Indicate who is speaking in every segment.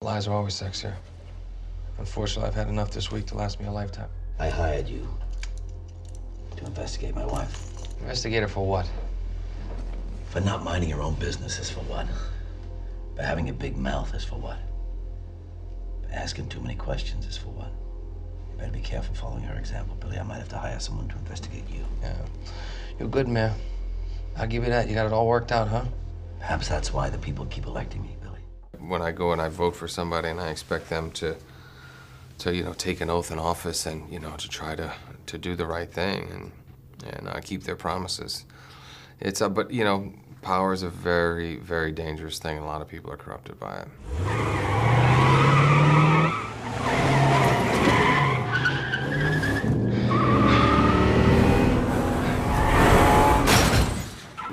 Speaker 1: Lies are always sexier. Unfortunately, I've had enough this week to last me a lifetime.
Speaker 2: I hired you to investigate my wife.
Speaker 1: Investigator for what?
Speaker 2: For not minding your own business is for what? For having a big mouth is for what? For asking too many questions is for what? You better be careful following her example, Billy. I might have to hire someone to investigate you.
Speaker 1: Yeah. You're good, man. I'll give you that. You got it all worked out, huh?
Speaker 2: Perhaps that's why the people keep electing me, Billy.
Speaker 1: When I go and I vote for somebody and I expect them to take an oath in office and, to try to do the right thing and keep their promises. But, power is a very, very dangerous thing, and a lot of people are corrupted by it.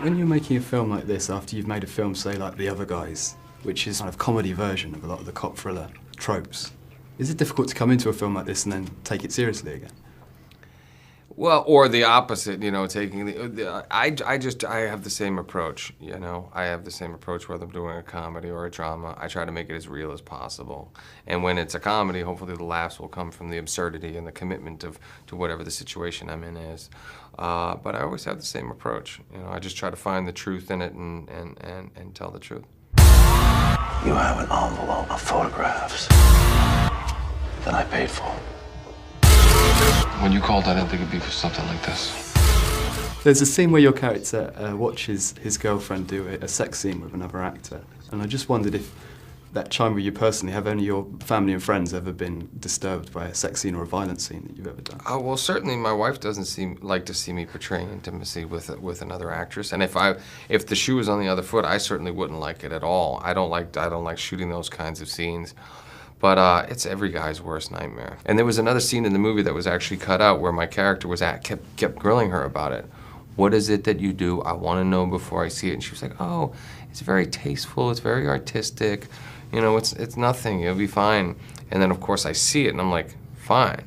Speaker 3: When you're making a film like this, after you've made a film, say, like The Other Guys, which is kind of comedy version of a lot of the cop thriller tropes, is it difficult to come into a film like this and then take it seriously again?
Speaker 1: Well, or the opposite, taking I have the same approach, I have the same approach whether I'm doing a comedy or a drama. I try to make it as real as possible. And when it's a comedy, hopefully the laughs will come from the absurdity and the commitment to whatever the situation I'm in is. But I always have the same approach. I just try to find the truth in it and tell the truth.
Speaker 2: You have an envelope of photographs that I paid for.
Speaker 1: When you called, I didn't think it'd be for something like this.
Speaker 3: There's a scene where your character watches his girlfriend do a sex scene with another actor, and I just wondered if that chimed with you personally. Have any of your family and friends ever been disturbed by a sex scene or a violent scene that you've ever done?
Speaker 1: Well, certainly my wife doesn't like to see me portraying intimacy with another actress, and if the shoe was on the other foot, I certainly wouldn't like it at all. I don't like shooting those kinds of scenes. But it's every guy's worst nightmare. And there was another scene in the movie that was actually cut out where my character kept grilling her about it. What is it that you do? I want to know before I see it. And she was like, oh, it's very tasteful, it's very artistic. It's nothing, it'll be fine. And then of course I see it and I'm like, fine.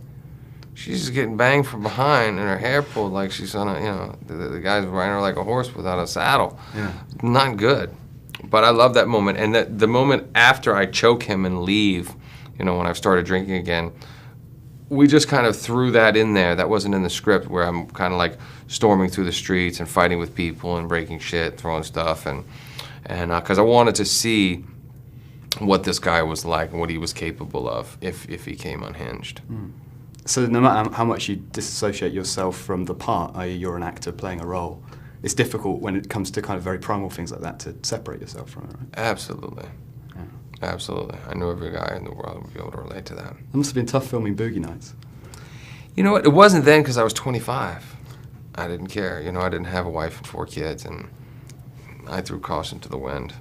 Speaker 1: She's just getting banged from behind and her hair pulled like she's on the guy's riding her like a horse without a saddle.
Speaker 3: Yeah.
Speaker 1: Not good. But I love that moment. And the moment after I choke him and leave, when I've started drinking again, we just kind of threw that in there. That wasn't in the script, where I'm kind of like storming through the streets and fighting with people and breaking shit, throwing stuff, and because I wanted to see what this guy was like and what he was capable of if he came unhinged.
Speaker 3: Mm. So no matter how much you disassociate yourself from the part, i.e. you're an actor playing a role, it's difficult when it comes to kind of very primal things like that to separate yourself from it, right?
Speaker 1: Absolutely.
Speaker 3: Yeah.
Speaker 1: Absolutely. I know every guy in the world would be able to relate to that.
Speaker 3: It must have been tough filming Boogie Nights.
Speaker 1: You know what? It wasn't then because I was 25. I didn't care. I didn't have a wife and 4 kids, and I threw caution to the wind.